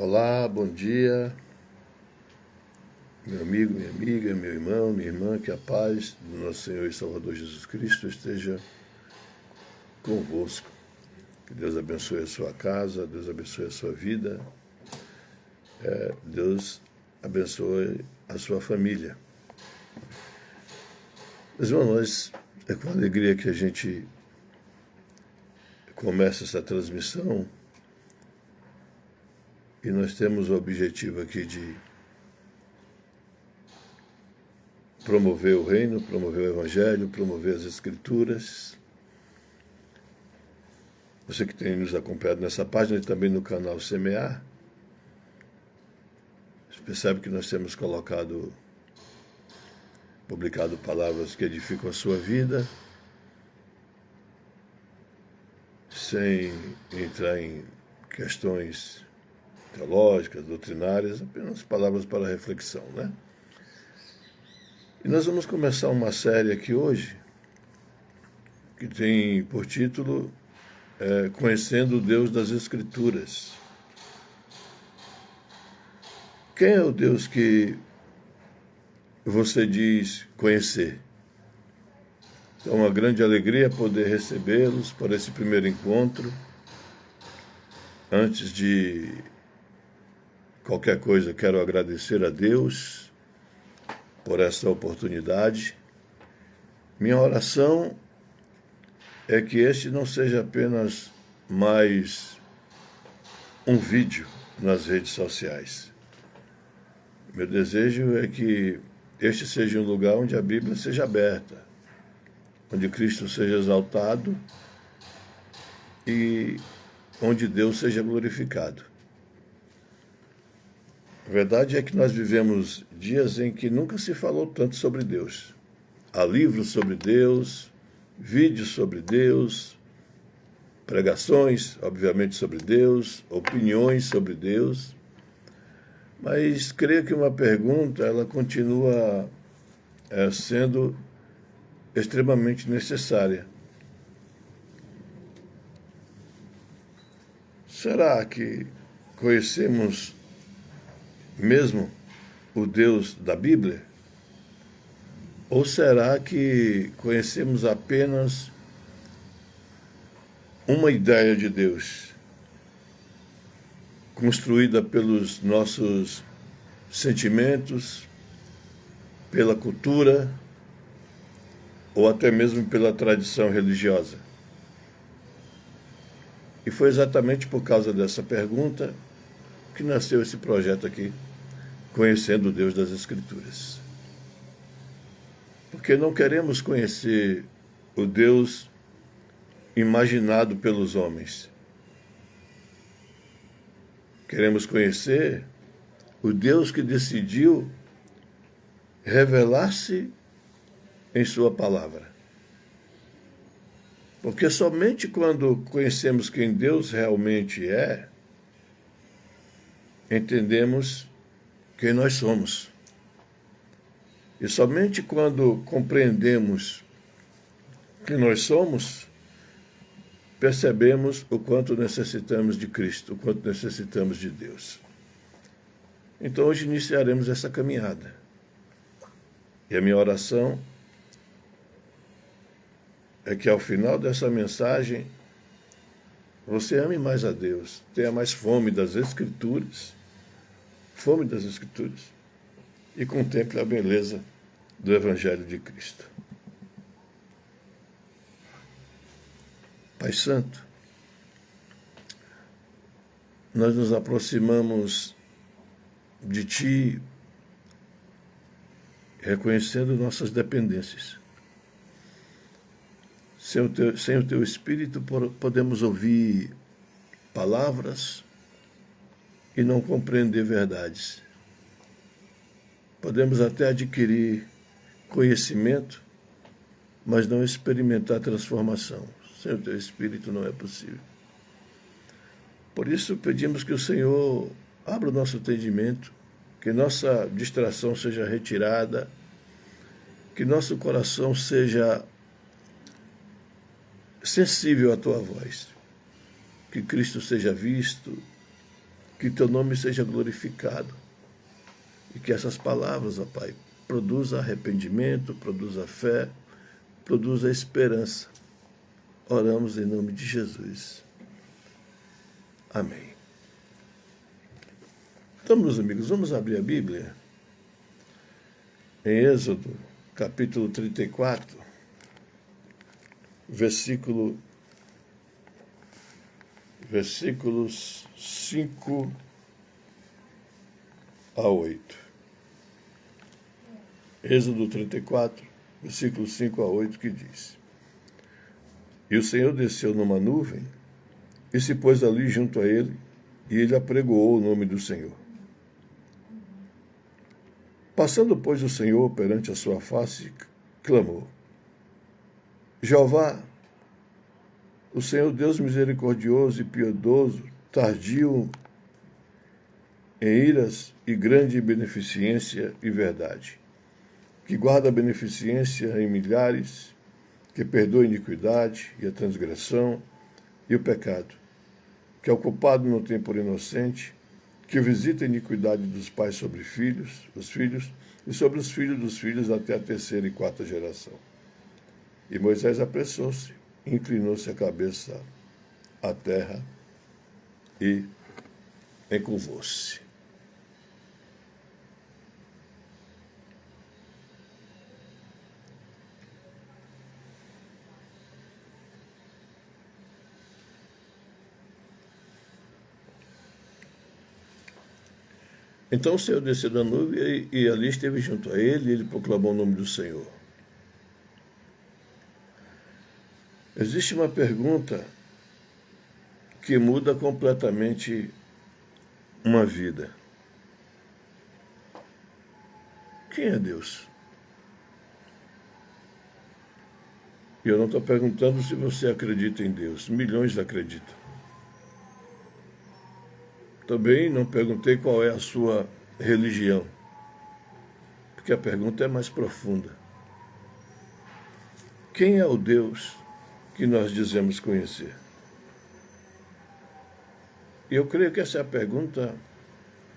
Olá, bom dia, meu amigo, minha amiga, meu irmão, minha irmã, que a paz do nosso Senhor e Salvador Jesus Cristo esteja convosco. Que Deus abençoe a sua casa, Deus abençoe a sua vida, Deus abençoe a sua família. Meus irmãos, é com alegria que a gente começa essa transmissão e nós temos o objetivo aqui de promover o reino, promover o evangelho, promover as escrituras. Você que tem nos acompanhado nessa página e também no canal Semear, você percebe que nós temos publicado palavras que edificam a sua vida, sem entrar em questões teológicas, doutrinárias, apenas palavras para reflexão, né? E nós vamos começar uma série aqui hoje, que tem por título Conhecendo o Deus das Escrituras. Quem é o Deus que você diz conhecer? É uma grande alegria poder recebê-los para esse primeiro encontro. Antes de qualquer coisa, quero agradecer a Deus por essa oportunidade. Minha oração é que este não seja apenas mais um vídeo nas redes sociais. Meu desejo é que este seja um lugar onde a Bíblia seja aberta, onde Cristo seja exaltado e onde Deus seja glorificado. A verdade é que nós vivemos dias em que nunca se falou tanto sobre Deus. Há livros sobre Deus, vídeos sobre Deus, pregações, obviamente, sobre Deus, opiniões sobre Deus. Mas creio que uma pergunta, ela continua sendo extremamente necessária. Será que conhecemos mesmo o Deus da Bíblia? Ou será que conhecemos apenas uma ideia de Deus, construída pelos nossos sentimentos, pela cultura, ou até mesmo pela tradição religiosa? E foi exatamente por causa dessa pergunta que nasceu esse projeto aqui, Conhecendo o Deus das Escrituras. Porque não queremos conhecer o Deus imaginado pelos homens. Queremos conhecer o Deus que decidiu revelar-se em sua palavra. Porque somente quando conhecemos quem Deus realmente é, entendemos quem nós somos. E somente quando compreendemos quem nós somos, percebemos o quanto necessitamos de Cristo, o quanto necessitamos de Deus. Então hoje iniciaremos essa caminhada. E a minha oração é que ao final dessa mensagem você ame mais a Deus, tenha mais fome das Escrituras, e contemple a beleza do Evangelho de Cristo. Pai Santo, nós nos aproximamos de Ti, reconhecendo nossas dependências. Sem o Teu Espírito podemos ouvir palavras e não compreender verdades. Podemos até adquirir conhecimento, mas não experimentar transformação. Sem o Teu Espírito não é possível. Por isso pedimos que o Senhor abra o nosso entendimento, que nossa distração seja retirada, que nosso coração seja sensível à Tua voz, que Cristo seja visto, que teu nome seja glorificado e que essas palavras, ó Pai, produza arrependimento, produza fé, produza esperança. Oramos em nome de Jesus. Amém. Então, meus amigos, vamos abrir a Bíblia em Êxodo, capítulo 34, versículos 5 a 8. Êxodo 34, versículos 5 a 8, que diz: E o Senhor desceu numa nuvem e se pôs ali junto a ele, e ele apregoou o nome do Senhor. Passando, pois, o Senhor perante a sua face, clamou: Jeová, o Senhor Deus misericordioso e piedoso, tardio em iras e grande em beneficência e verdade, que guarda a beneficência em milhares, que perdoa a iniquidade e a transgressão e o pecado, que ao culpado não tem por inocente, que visita a iniquidade dos pais sobre os filhos, e sobre os filhos dos filhos até a terceira e quarta geração. E Moisés apressou-se, inclinou-se a cabeça à terra e encurvou-se. Então o Senhor desceu da nuvem e ali esteve junto a ele, e ele proclamou o nome do Senhor. Existe uma pergunta que muda completamente uma vida. Quem é Deus? E eu não estou perguntando se você acredita em Deus. Milhões acreditam. Também não perguntei qual é a sua religião, porque a pergunta é mais profunda. Quem é o Deus que nós dizemos conhecer? E eu creio que essa é a pergunta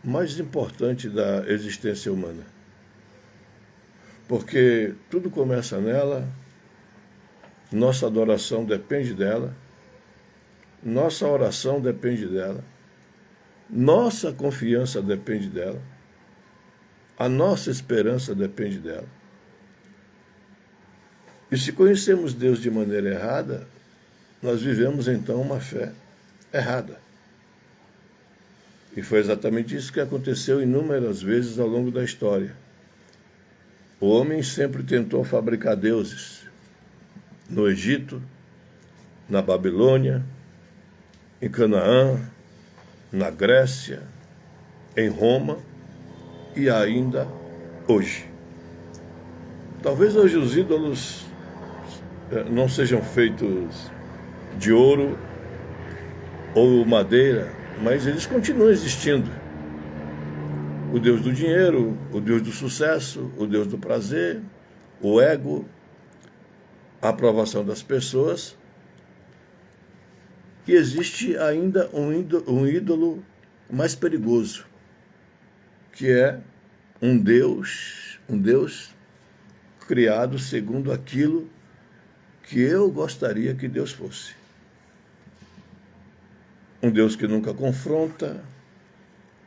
mais importante da existência humana. Porque tudo começa nela, nossa adoração depende dela, nossa oração depende dela, nossa confiança depende dela, a nossa esperança depende dela. E se conhecemos Deus de maneira errada, nós vivemos então uma fé errada. E foi exatamente isso que aconteceu inúmeras vezes ao longo da história. O homem sempre tentou fabricar deuses. No Egito, na Babilônia, em Canaã, na Grécia, em Roma e ainda hoje. Talvez hoje os ídolos não sejam feitos de ouro ou madeira, mas eles continuam existindo. O Deus do dinheiro, o Deus do sucesso, o Deus do prazer, o ego, a aprovação das pessoas. E existe ainda um ídolo mais perigoso, que é um Deus criado segundo aquilo que eu gostaria que Deus fosse. Um Deus que nunca confronta,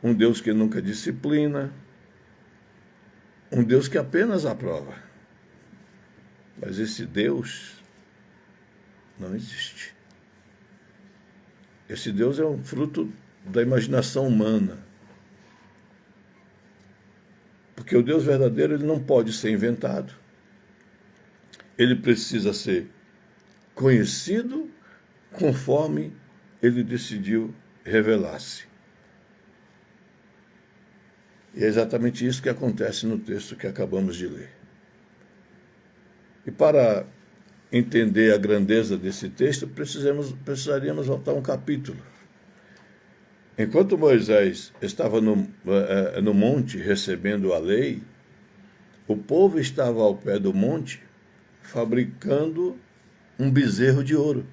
um Deus que nunca disciplina, um Deus que apenas aprova. Mas esse Deus não existe. Esse Deus é um fruto da imaginação humana. Porque o Deus verdadeiro ele não pode ser inventado. Ele precisa ser conhecido conforme ele decidiu revelar-se. E é exatamente isso que acontece no texto que acabamos de ler. E para entender a grandeza desse texto, precisaríamos voltar um capítulo. Enquanto Moisés estava no monte recebendo a lei, o povo estava ao pé do monte fabricando um bezerro de ouro.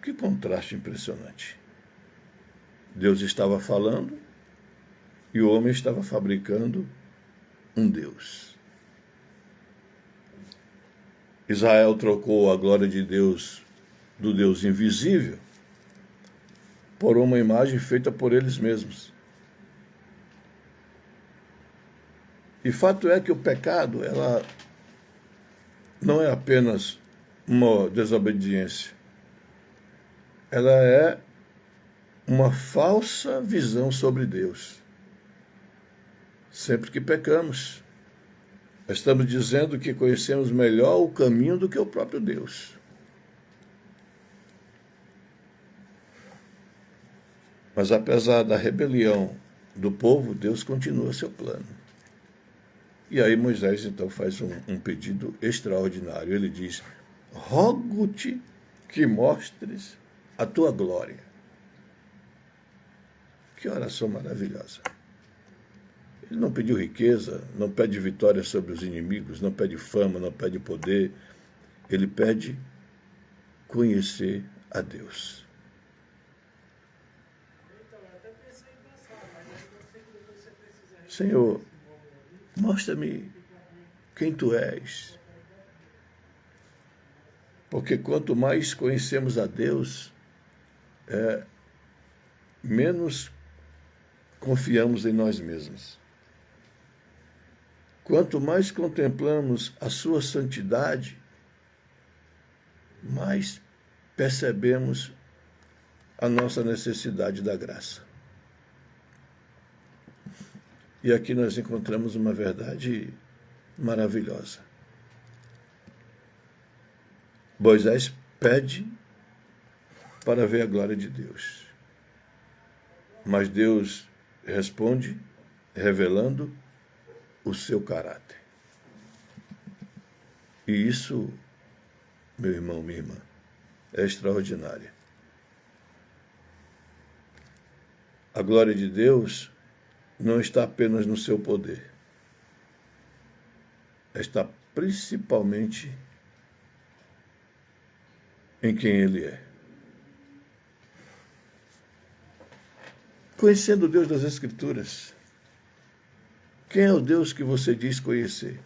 Que contraste impressionante. Deus estava falando e o homem estava fabricando um Deus. Israel trocou a glória de Deus, do Deus invisível, por uma imagem feita por eles mesmos. E fato é que o pecado, ela não é apenas uma desobediência. Ela é uma falsa visão sobre Deus. Sempre que pecamos, estamos dizendo que conhecemos melhor o caminho do que o próprio Deus. Mas apesar da rebelião do povo, Deus continua seu plano. E aí Moisés então faz um pedido extraordinário. Ele diz: rogo-te que mostres a tua glória. Que oração maravilhosa. Ele não pediu riqueza, não pede vitória sobre os inimigos, não pede fama, não pede poder. Ele pede conhecer a Deus. Senhor, mostra-me quem tu és. Porque quanto mais conhecemos a Deus, menos confiamos em nós mesmos. Quanto mais contemplamos a sua santidade, mais percebemos a nossa necessidade da graça. E aqui nós encontramos uma verdade maravilhosa. Moisés pede para ver a glória de Deus. Mas Deus responde revelando o seu caráter. E isso, meu irmão, minha irmã, é extraordinário. A glória de Deus não está apenas no seu poder. Está principalmente em quem Ele é. Conhecendo o Deus das Escrituras, quem é o Deus que você diz conhecer?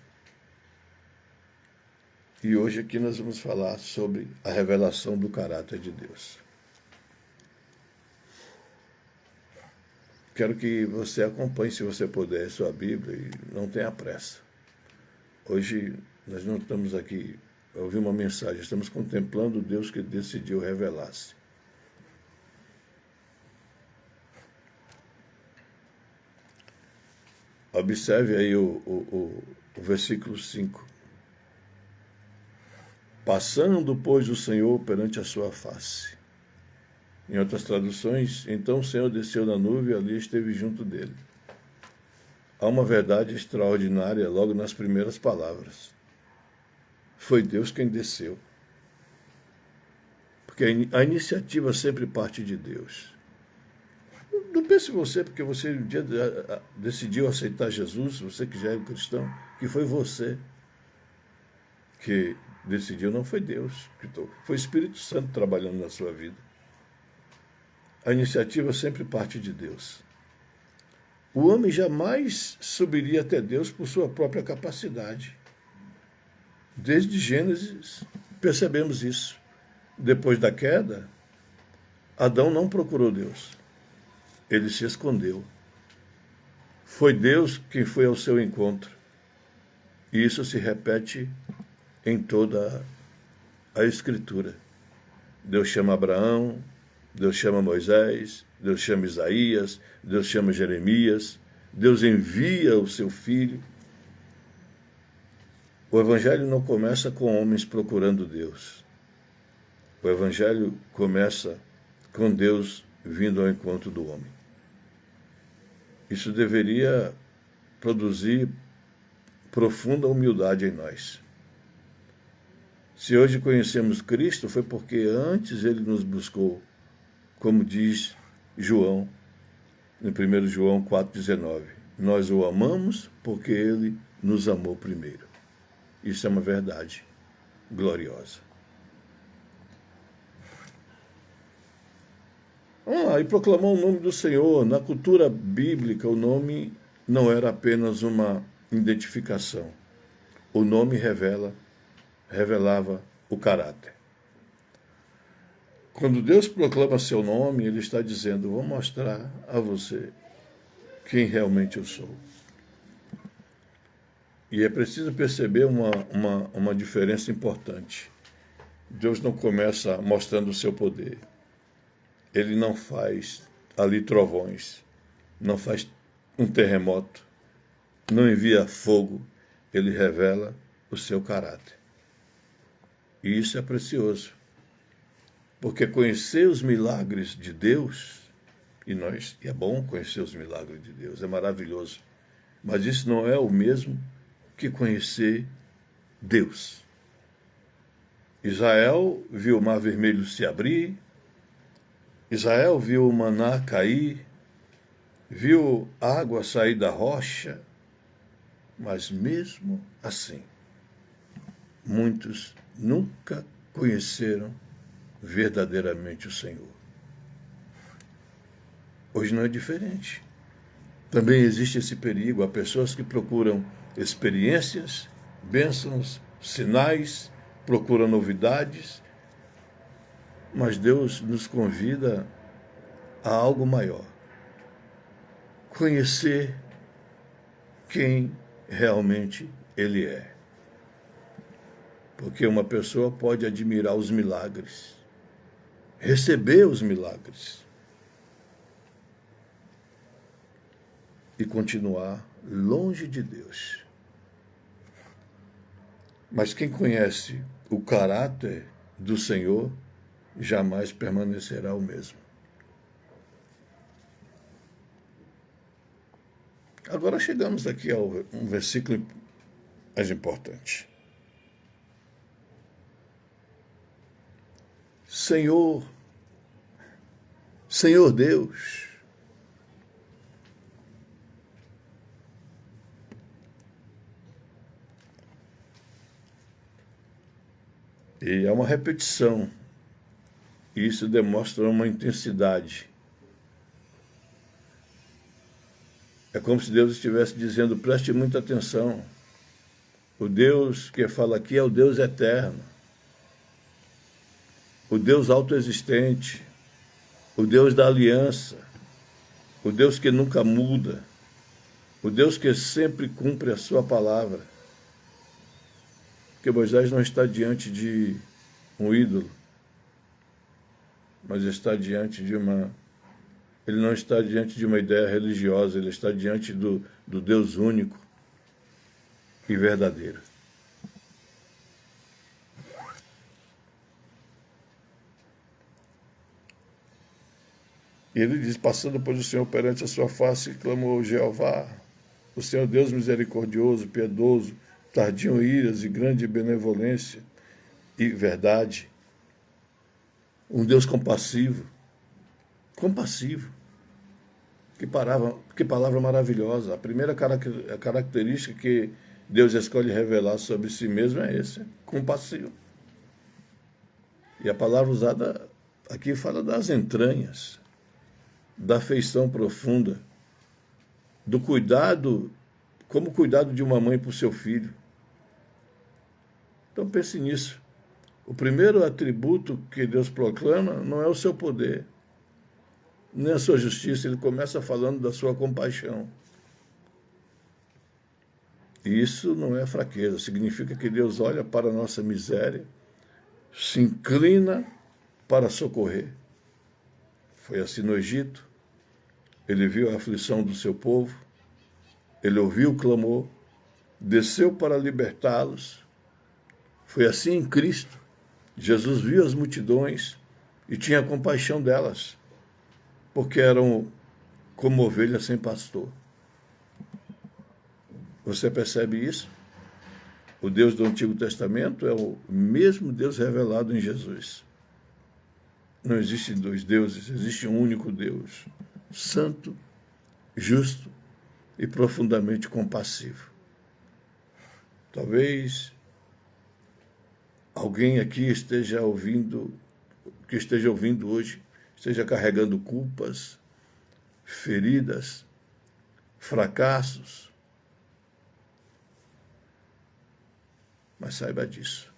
E hoje aqui nós vamos falar sobre a revelação do caráter de Deus. Quero que você acompanhe, se você puder, sua Bíblia e não tenha pressa. Hoje nós não estamos aqui a ouvir uma mensagem, estamos contemplando o Deus que decidiu revelar-se. Observe aí o versículo 5. Passando, pois, o Senhor perante a sua face. Em outras traduções, então o Senhor desceu da nuvem e ali esteve junto dele. Há uma verdade extraordinária logo nas primeiras palavras. Foi Deus quem desceu. Porque a iniciativa sempre parte de Deus. Não pense você, porque você um dia decidiu aceitar Jesus, você que já é um cristão, que foi você que decidiu, não foi Deus. Foi o Espírito Santo trabalhando na sua vida. A iniciativa sempre parte de Deus. O homem jamais subiria até Deus por sua própria capacidade. Desde Gênesis, percebemos isso. Depois da queda, Adão não procurou Deus. Ele se escondeu. Foi Deus quem foi ao seu encontro. E isso se repete em toda a Escritura. Deus chama Abraão, Deus chama Moisés, Deus chama Isaías, Deus chama Jeremias, Deus envia o seu filho. O Evangelho não começa com homens procurando Deus. O Evangelho começa com Deus vindo ao encontro do homem. Isso deveria produzir profunda humildade em nós. Se hoje conhecemos Cristo, foi porque antes Ele nos buscou, como diz João, em 1 João 4,19. Nós o amamos porque Ele nos amou primeiro. Isso é uma verdade gloriosa. E proclamou o nome do Senhor. Na cultura bíblica, o nome não era apenas uma identificação. O nome revelava o caráter. Quando Deus proclama seu nome, Ele está dizendo: vou mostrar a você quem realmente eu sou. E é preciso perceber uma diferença importante. Deus não começa mostrando o seu poder. Ele não faz ali trovões, não faz um terremoto, não envia fogo. Ele revela o seu caráter. E isso é precioso. Porque conhecer os milagres de Deus, e é bom conhecer os milagres de Deus, é maravilhoso. Mas isso não é o mesmo que conhecer Deus. Israel viu o Mar Vermelho se abrir, Israel viu o maná cair, viu água sair da rocha, mas mesmo assim, muitos nunca conheceram verdadeiramente o Senhor. Hoje não é diferente. Também existe esse perigo. Há pessoas que procuram experiências, bênçãos, sinais, procuram novidades, mas Deus nos convida a algo maior. Conhecer quem realmente Ele é. Porque uma pessoa pode admirar os milagres, receber os milagres e continuar longe de Deus. Mas quem conhece o caráter do Senhor jamais permanecerá o mesmo. Agora chegamos aqui a um versículo mais importante. Senhor Deus, e é uma repetição, e isso demonstra uma intensidade. É como se Deus estivesse dizendo: preste muita atenção. O Deus que fala aqui é o Deus eterno, o Deus autoexistente, o Deus da aliança, o Deus que nunca muda, o Deus que sempre cumpre a sua palavra. Porque Moisés não está diante de um ídolo, mas está diante de ele não está diante de uma ideia religiosa, ele está diante do Deus único e verdadeiro. E ele diz: passando, pois, o Senhor perante a sua face, clamou Jeová, o Senhor Deus misericordioso, piedoso, tardio em iras e grande benevolência e verdade. Um Deus compassivo. Que palavra maravilhosa. A primeira característica que Deus escolhe revelar sobre si mesmo é esse, compassivo. E a palavra usada aqui fala das entranhas, da afeição profunda, do cuidado, como o cuidado de uma mãe por seu filho. Então pense nisso. O primeiro atributo que Deus proclama não é o seu poder, nem a sua justiça. Ele começa falando da sua compaixão. E isso não é fraqueza, significa que Deus olha para a nossa miséria, se inclina para socorrer. Foi assim no Egito. Ele viu a aflição do seu povo, ele ouviu o clamor, desceu para libertá-los. Foi assim em Cristo. Jesus viu as multidões e tinha compaixão delas, porque eram como ovelhas sem pastor. Você percebe isso? O Deus do Antigo Testamento é o mesmo Deus revelado em Jesus. Não existem dois deuses, existe um único Deus, santo, justo e profundamente compassivo. Talvez alguém aqui que esteja ouvindo hoje, esteja carregando culpas, feridas, fracassos. Mas saiba disso.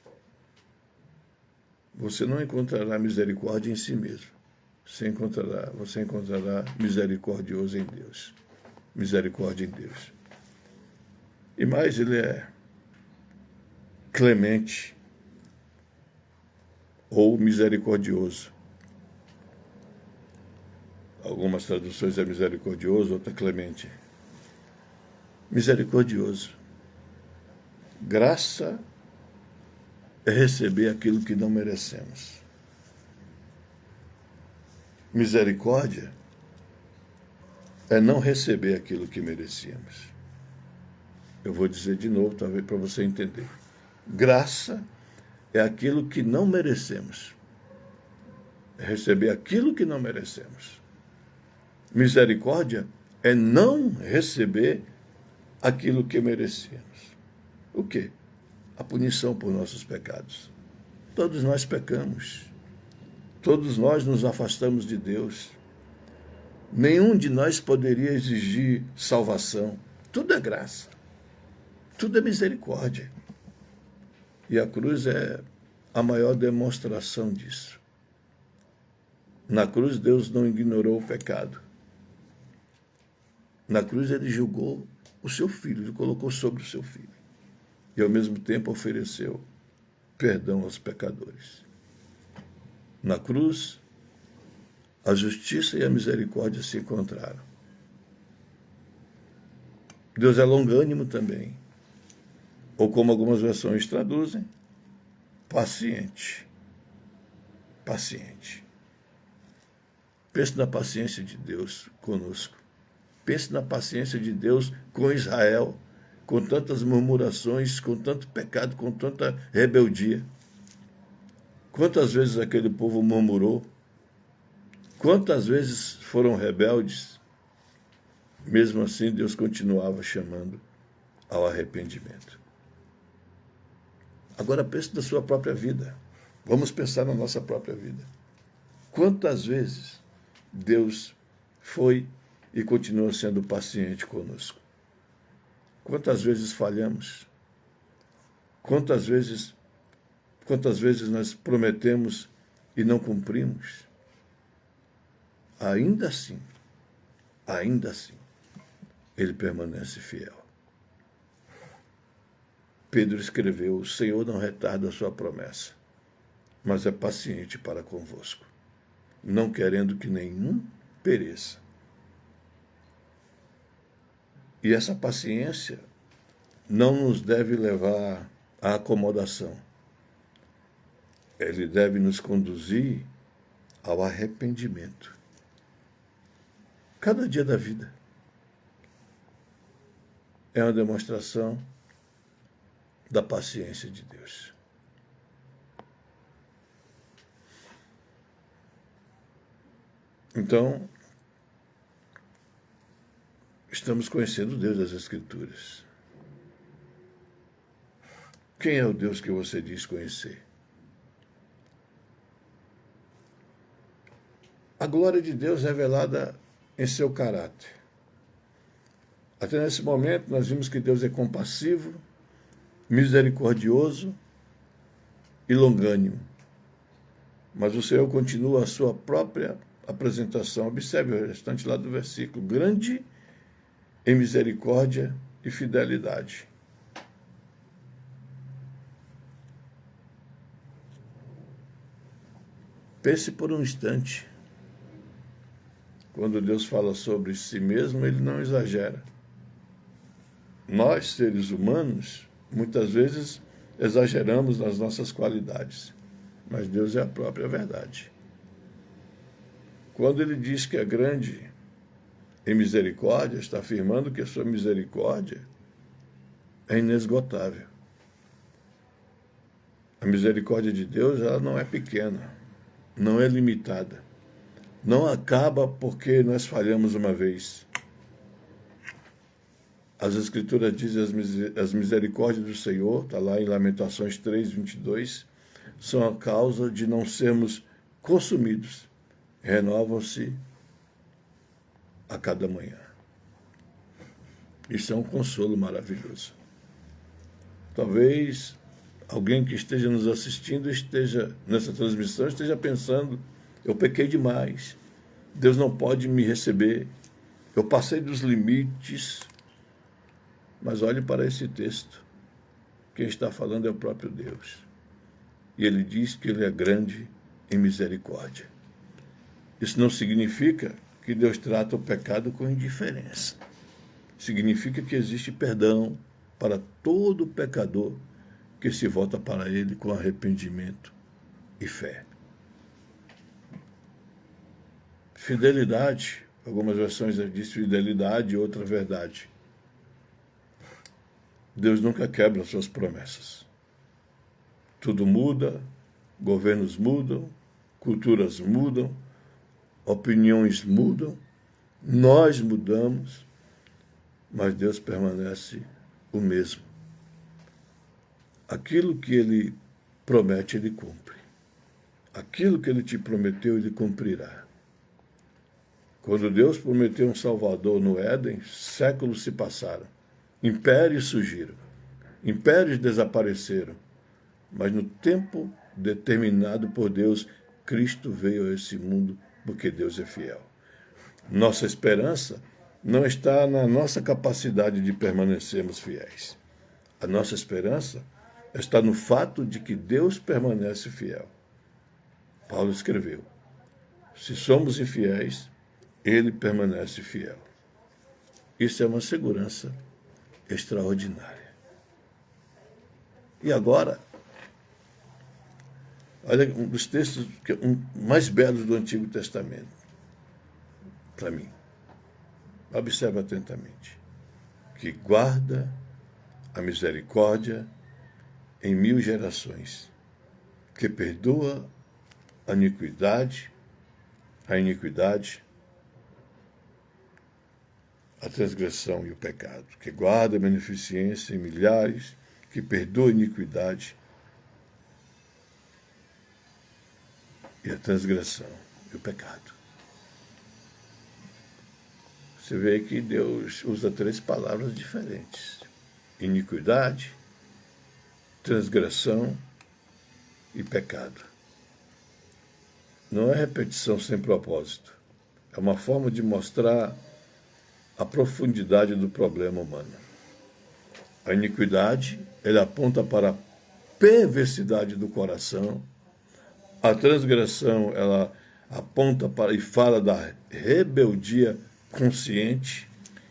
Você não encontrará misericórdia em si mesmo. Você encontrará misericordioso em Deus. Misericórdia em Deus. E mais, ele é clemente ou misericordioso. Algumas traduções é misericordioso, outra clemente. Misericordioso. Graça é receber aquilo que não merecemos. Misericórdia é não receber aquilo que merecíamos. Eu vou dizer de novo, talvez para você entender. Graça é aquilo que não merecemos. É receber aquilo que não merecemos. Misericórdia é não receber aquilo que merecemos. O quê? A punição por nossos pecados. Todos nós pecamos. Todos nós nos afastamos de Deus. Nenhum de nós poderia exigir salvação. Tudo é graça. Tudo é misericórdia. E a cruz é a maior demonstração disso. Na cruz, Deus não ignorou o pecado. Na cruz, ele julgou o seu filho, ele colocou sobre o seu filho. E, ao mesmo tempo, ofereceu perdão aos pecadores. Na cruz, a justiça e a misericórdia se encontraram. Deus é longânimo também. Ou como algumas versões traduzem, paciente. Paciente. Pense na paciência de Deus conosco. Pense na paciência de Deus com Israel, com tantas murmurações, com tanto pecado, com tanta rebeldia. Quantas vezes aquele povo murmurou? Quantas vezes foram rebeldes? Mesmo assim, Deus continuava chamando ao arrependimento. Agora pense na sua própria vida. Vamos pensar na nossa própria vida. Quantas vezes Deus foi e continua sendo paciente conosco? Quantas vezes falhamos? Quantas vezes nós prometemos e não cumprimos? Ainda assim, Ele permanece fiel. Pedro escreveu: o Senhor não retarda a sua promessa, mas é paciente para convosco, não querendo que nenhum pereça. E essa paciência não nos deve levar à acomodação. Ele deve nos conduzir ao arrependimento. Cada dia da vida é uma demonstração da paciência de Deus. Então, estamos conhecendo o Deus das Escrituras. Quem é o Deus que você diz conhecer? A glória de Deus revelada em seu caráter. Até nesse momento, nós vimos que Deus é compassivo, misericordioso e longânimo. Mas o Senhor continua a sua própria apresentação. Observe o restante lá do versículo. Grande em misericórdia e fidelidade. Pense por um instante. Quando Deus fala sobre si mesmo, ele não exagera. Nós, seres humanos, muitas vezes exageramos nas nossas qualidades, mas Deus é a própria verdade. Quando ele diz que é grande em misericórdia, está afirmando que a sua misericórdia é inesgotável. A misericórdia de Deus, ela não é pequena, não é limitada. Não acaba porque nós falhamos uma vez. As Escrituras dizem as misericórdias do Senhor, está lá em Lamentações 3, 22, são a causa de não sermos consumidos, renovam-se a cada manhã. Isso é um consolo maravilhoso. Talvez alguém que esteja nos assistindo, esteja nessa transmissão, esteja pensando: eu pequei demais, Deus não pode me receber, eu passei dos limites. Mas olhe para esse texto. Quem está falando é o próprio Deus. E ele diz que ele é grande em misericórdia. Isso não significa que Deus trata o pecado com indiferença. Significa que existe perdão para todo pecador que se volta para ele com arrependimento e fé. Fidelidade, algumas versões diz fidelidade, outra verdade. Deus nunca quebra suas promessas. Tudo muda, governos mudam, culturas mudam, opiniões mudam, nós mudamos, mas Deus permanece o mesmo. Aquilo que Ele promete, Ele cumpre. Aquilo que Ele te prometeu, Ele cumprirá. Quando Deus prometeu um Salvador no Éden, séculos se passaram. Impérios surgiram, impérios desapareceram, mas no tempo determinado por Deus, Cristo veio a esse mundo porque Deus é fiel. Nossa esperança não está na nossa capacidade de permanecermos fiéis. A nossa esperança está no fato de que Deus permanece fiel. Paulo escreveu: se somos infiéis, Ele permanece fiel. Isso é uma segurança extraordinária. E agora, olha um dos textos mais belos do Antigo Testamento, para mim. Observe atentamente. Que guarda a misericórdia em 1000 gerações, que perdoa a iniquidade, a transgressão e o pecado, que guarda a beneficência em milhares, que perdoa a iniquidade e a transgressão e o pecado. Você vê que Deus usa 3 palavras diferentes: iniquidade, transgressão e pecado. Não é repetição sem propósito. É uma forma de mostrar a profundidade do problema humano. A iniquidade, ele aponta para a perversidade do coração. A transgressão, ela aponta para e fala da rebeldia consciente.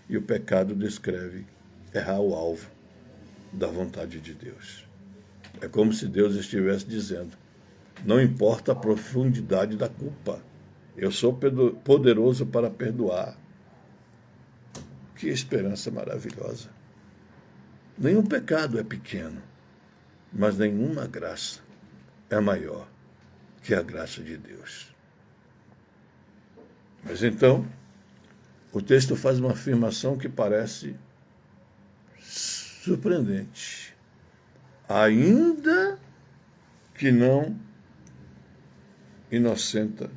E o pecado descreve errar o alvo da vontade de Deus. É como se Deus estivesse dizendo: não importa a profundidade da culpa, eu sou poderoso para perdoar. Que esperança maravilhosa. Nenhum pecado é pequeno, mas nenhuma graça é maior que a graça de Deus. Mas então, o texto faz uma afirmação que parece surpreendente. Ainda que não inocenta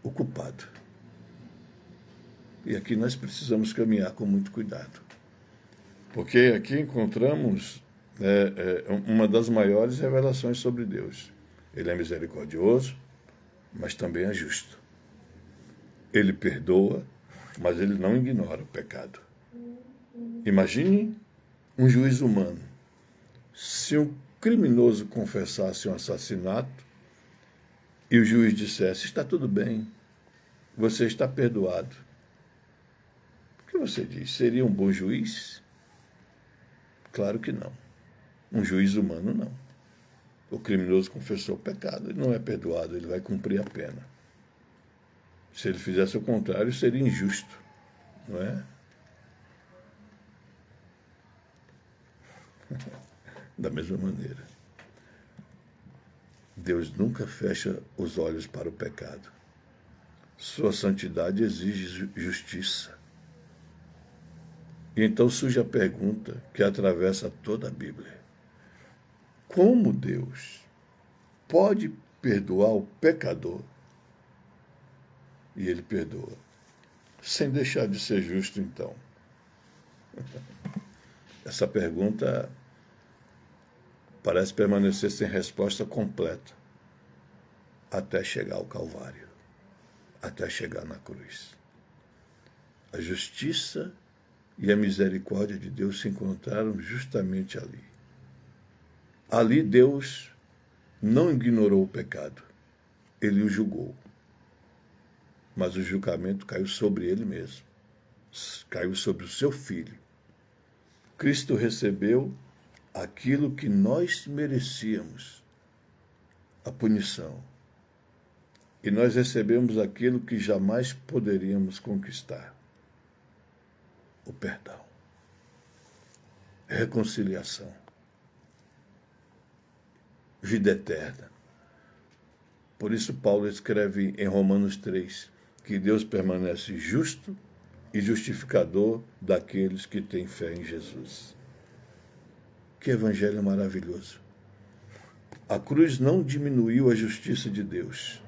o culpado. E aqui nós precisamos caminhar com muito cuidado. Porque aqui encontramos uma das maiores revelações sobre Deus. Ele é misericordioso, mas também é justo. Ele perdoa, mas ele não ignora o pecado. Imagine um juiz humano. Se um criminoso confessasse um assassinato e o juiz dissesse: está tudo bem, você está perdoado. O que você diz? Seria um bom juiz? Claro que não. Um juiz humano, não. O criminoso confessou o pecado, ele não é perdoado, ele vai cumprir a pena. Se ele fizesse o contrário, seria injusto, não é? Da mesma maneira, Deus nunca fecha os olhos para o pecado. Sua santidade exige justiça. E então surge a pergunta que atravessa toda a Bíblia: como Deus pode perdoar o pecador e ele perdoa. Sem deixar de ser justo, então. Essa pergunta parece permanecer sem resposta completa até chegar ao Calvário, até chegar na cruz. A justiça e a misericórdia de Deus se encontraram justamente ali. Ali Deus não ignorou o pecado, ele o julgou. Mas o julgamento caiu sobre ele mesmo, caiu sobre o seu filho. Cristo recebeu aquilo que nós merecíamos, a punição. E nós recebemos aquilo que jamais poderíamos conquistar, o perdão, reconciliação, vida eterna. Por isso Paulo escreve em Romanos 3 que Deus permanece justo e justificador daqueles que têm fé em Jesus. Que evangelho maravilhoso! A cruz não diminuiu a justiça de Deus.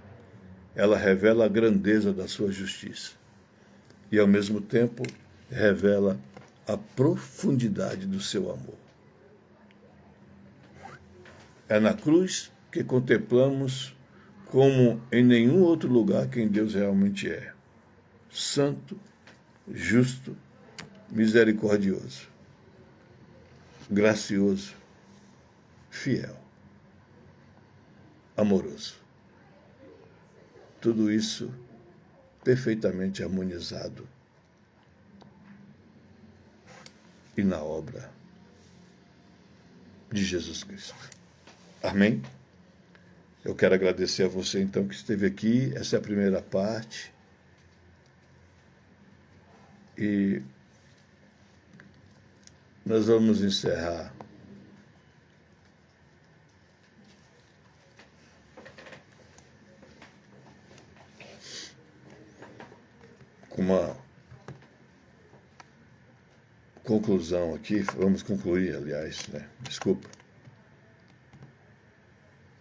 Ela revela a grandeza da sua justiça. E, ao mesmo tempo, revela a profundidade do seu amor. É na cruz que contemplamos como em nenhum outro lugar quem Deus realmente é. Santo, justo, misericordioso, gracioso, fiel, amoroso. Tudo isso perfeitamente harmonizado e na obra de Jesus Cristo. Amém? Eu quero agradecer a você, então, que esteve aqui. Essa é a primeira parte. E nós vamos encerrar com uma conclusão aqui. Vamos concluir, aliás, né? Desculpa.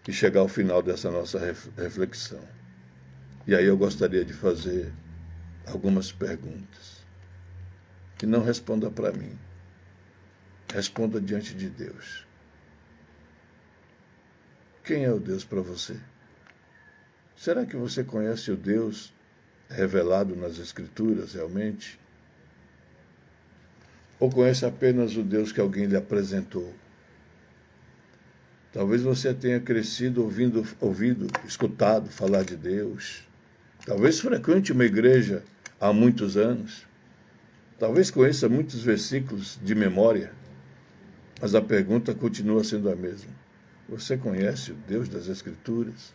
E chegar ao final dessa nossa reflexão. E aí eu gostaria de fazer algumas perguntas. E não responda para mim. Responda diante de Deus. Quem é o Deus para você? Será que você conhece o Deus revelado nas Escrituras realmente? Ou conhece apenas o Deus que alguém lhe apresentou? Talvez você tenha crescido ouvido, escutado falar de Deus. Talvez frequente uma igreja há muitos anos. Talvez conheça muitos versículos de memória. Mas a pergunta continua sendo a mesma. Você conhece o Deus das Escrituras?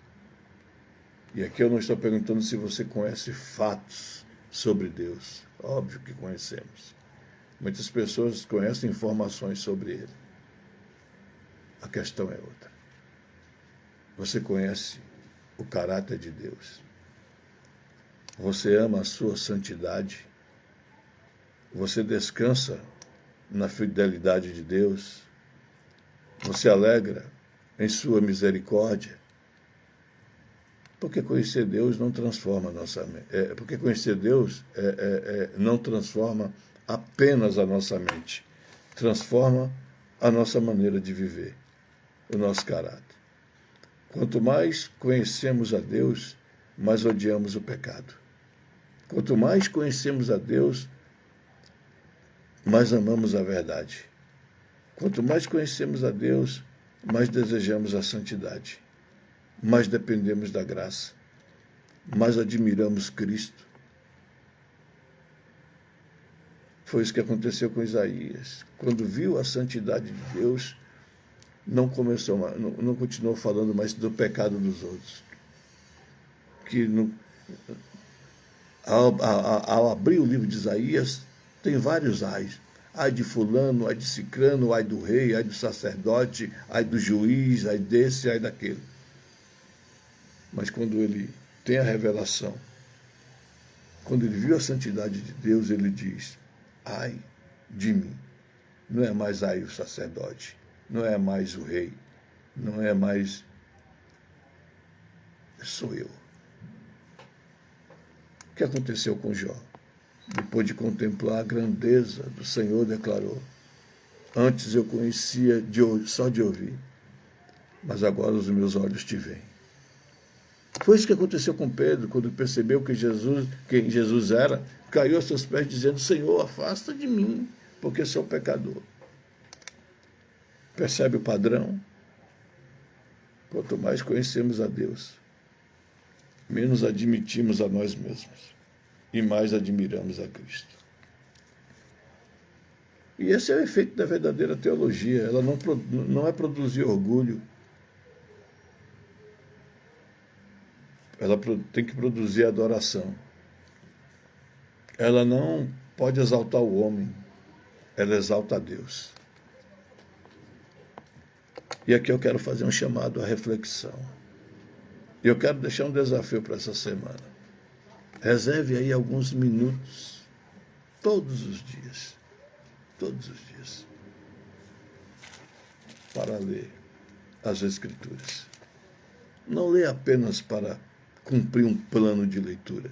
E aqui eu não estou perguntando se você conhece fatos sobre Deus. Óbvio que conhecemos. Muitas pessoas conhecem informações sobre Ele. A questão é outra. Você conhece o caráter de Deus? Você ama a sua santidade? Você descansa na fidelidade de Deus? Você alegra em sua misericórdia? Porque conhecer Deus não transforma a nossa mente. Porque conhecer Deus não transforma apenas a nossa mente. Transforma a nossa maneira de viver, o nosso caráter. Quanto mais conhecemos a Deus, mais odiamos o pecado. Quanto mais conhecemos a Deus, mais amamos a verdade. Quanto mais conhecemos a Deus, mais desejamos a santidade. Mais dependemos da graça. Mais admiramos Cristo. Foi isso que aconteceu com Isaías. Quando viu a santidade de Deus, não continuou falando mais do pecado dos outros. Ao abrir o livro de Isaías, tem vários ais. Ai de fulano, ai de cicrano, ai do rei, ai do sacerdote, ai do juiz, ai desse, ai daquele. Mas quando ele tem a revelação, quando ele viu a santidade de Deus, ele diz, ai de mim. Não é mais ai o sacerdote, não é mais o rei, não é mais... Sou eu. O que aconteceu com Jó? Depois de contemplar a grandeza do Senhor, declarou: antes eu conhecia só de ouvir, mas agora os meus olhos te veem. Foi isso que aconteceu com Pedro, quando percebeu quem Jesus era, caiu aos seus pés dizendo: Senhor, afasta de mim, porque sou pecador. Percebe o padrão? Quanto mais conhecemos a Deus, menos admitimos a nós mesmos e mais admiramos a Cristo. E esse é o efeito da verdadeira teologia. Ela não é produzir orgulho. Ela tem que produzir adoração. Ela não pode exaltar o homem. Ela exalta a Deus. E aqui eu quero fazer um chamado à reflexão. E eu quero deixar um desafio para essa semana. Reserve aí alguns minutos, todos os dias, para ler as Escrituras. Não lê apenas para cumprir um plano de leitura.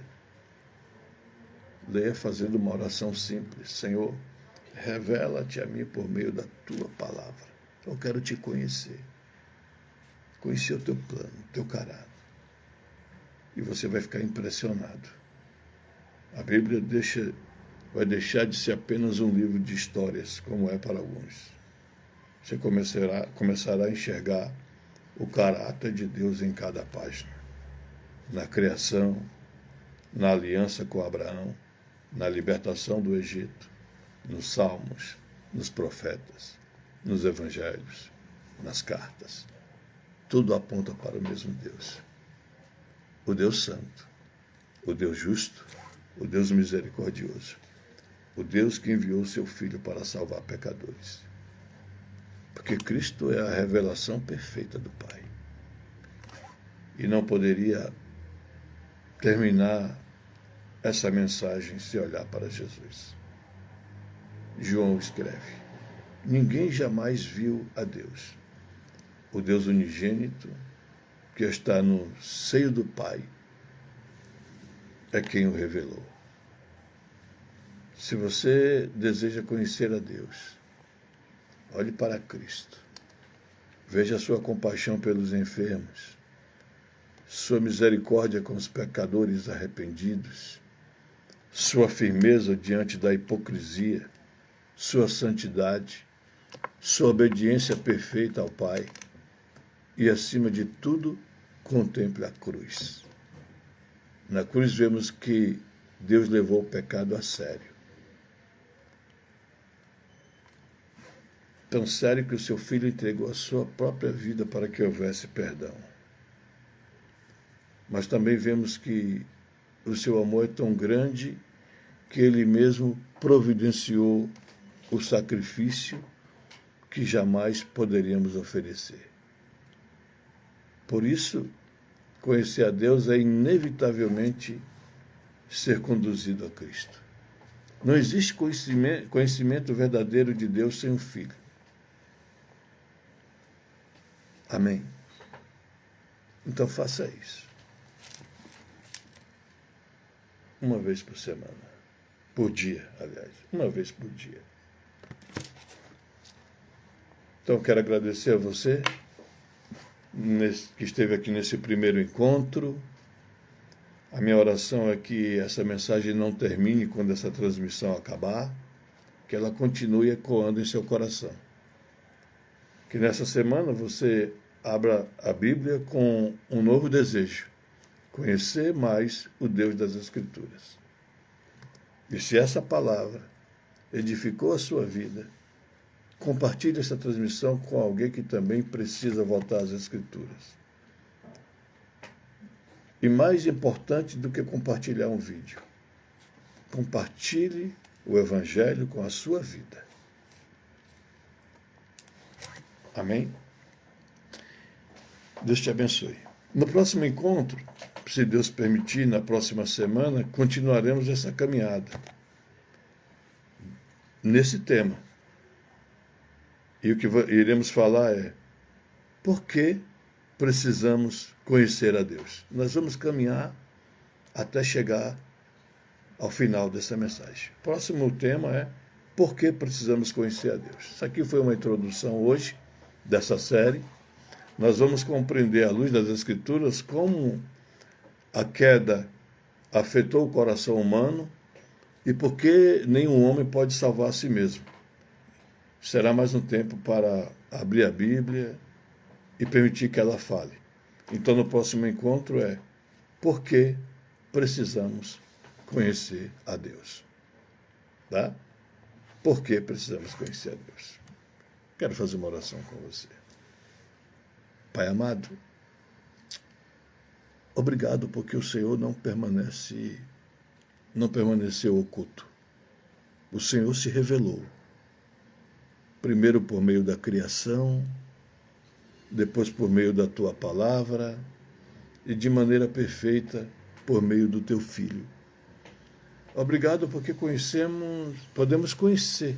Leia fazendo uma oração simples. Senhor, revela-te a mim por meio da tua palavra. Eu quero te conhecer. Conhecer o teu plano, o teu caráter. E você vai ficar impressionado. A Bíblia vai deixar de ser apenas um livro de histórias, como é para alguns. Você começará a enxergar o caráter de Deus em cada página. Na criação, na aliança com Abraão, na libertação do Egito, nos salmos, nos profetas, nos evangelhos, nas cartas. Tudo aponta para o mesmo Deus. O Deus Santo, o Deus justo, o Deus misericordioso, o Deus que enviou seu Filho para salvar pecadores. Porque Cristo é a revelação perfeita do Pai. E não poderia terminar essa mensagem se olhar para Jesus. João escreve: ninguém jamais viu a Deus. O Deus unigênito, que está no seio do Pai, é quem o revelou. Se você deseja conhecer a Deus, olhe para Cristo. Veja a sua compaixão pelos enfermos, sua misericórdia com os pecadores arrependidos, sua firmeza diante da hipocrisia, sua santidade, sua obediência perfeita ao Pai e, acima de tudo, contemple a cruz. Na cruz vemos que Deus levou o pecado a sério. Tão sério que o seu Filho entregou a sua própria vida para que houvesse perdão. Mas também vemos que o seu amor é tão grande que ele mesmo providenciou o sacrifício que jamais poderíamos oferecer. Por isso, conhecer a Deus é inevitavelmente ser conduzido a Cristo. Não existe conhecimento verdadeiro de Deus sem o Filho. Amém? Então faça isso. Uma vez por semana. Por dia, aliás. Uma vez por dia. Então quero agradecer a você que esteve aqui nesse primeiro encontro. A minha oração é que essa mensagem não termine quando essa transmissão acabar, que ela continue ecoando em seu coração. Que nessa semana você abra a Bíblia com um novo desejo, conhecer mais o Deus das Escrituras. E se essa palavra edificou a sua vida, compartilhe essa transmissão com alguém que também precisa voltar às Escrituras. E mais importante do que compartilhar um vídeo, compartilhe o Evangelho com a sua vida. Amém? Deus te abençoe. No próximo encontro, se Deus permitir, na próxima semana, continuaremos essa caminhada nesse tema. E o que iremos falar é: por que precisamos conhecer a Deus? Nós vamos caminhar até chegar ao final dessa mensagem. Próximo tema é por que precisamos conhecer a Deus. Isso aqui foi uma introdução hoje dessa série. Nós vamos compreender à luz das Escrituras como a queda afetou o coração humano e por que nenhum homem pode salvar a si mesmo. Será mais um tempo para abrir a Bíblia e permitir que ela fale. Então, no próximo encontro é por que precisamos conhecer a Deus. Tá? Por que precisamos conhecer a Deus? Quero fazer uma oração com você. Pai amado, obrigado porque o Senhor não permaneceu oculto. O Senhor se revelou. Primeiro por meio da criação, depois por meio da tua palavra e de maneira perfeita por meio do teu Filho. Obrigado porque podemos conhecer,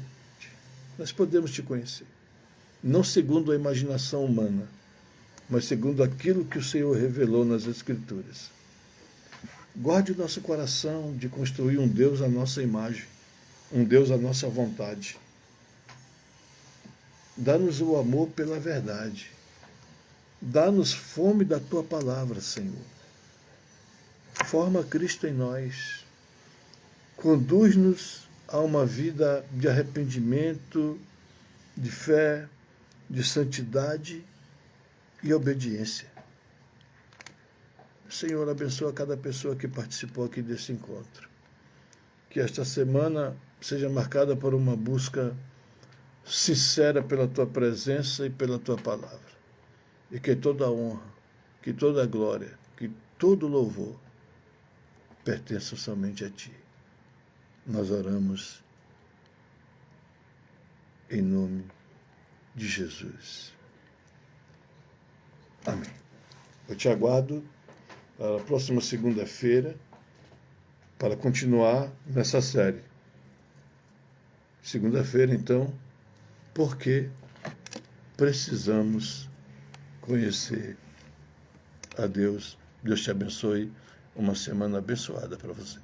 nós podemos te conhecer, não segundo a imaginação humana, mas segundo aquilo que o Senhor revelou nas Escrituras. Guarde o nosso coração de construir um Deus à nossa imagem, um Deus à nossa vontade. Dá-nos o amor pela verdade. Dá-nos fome da tua palavra, Senhor. Forma Cristo em nós. Conduz-nos a uma vida de arrependimento, de fé, de santidade e obediência. Senhor, abençoa cada pessoa que participou aqui desse encontro. Que esta semana seja marcada por uma busca sincera pela tua presença e pela tua palavra. E que toda a honra, que toda a glória, que todo louvor pertença somente a ti. Nós oramos em nome de Jesus. Amém. Eu te aguardo na próxima segunda-feira para continuar nessa série. Segunda-feira, então, por que precisamos conhecer a Deus? Deus te abençoe. Uma semana abençoada para você.